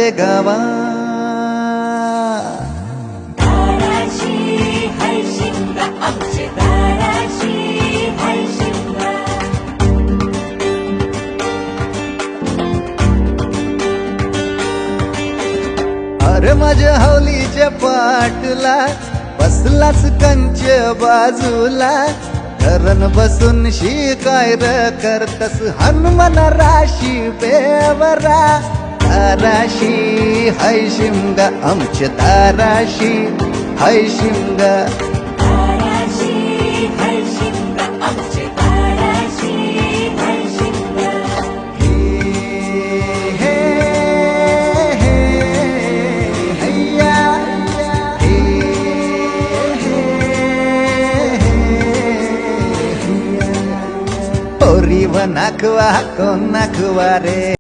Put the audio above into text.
रे गावा. अरे माझ्या हौलीच्या पाटला बसलाच कंच बाजूला, धरण बसून शिकाय र करतस हनुमान राशी बेवरा. ताराशी हाय शिमगा आमच्या ताराशी हाय शिमगा. नाकवा को नाकवा रे.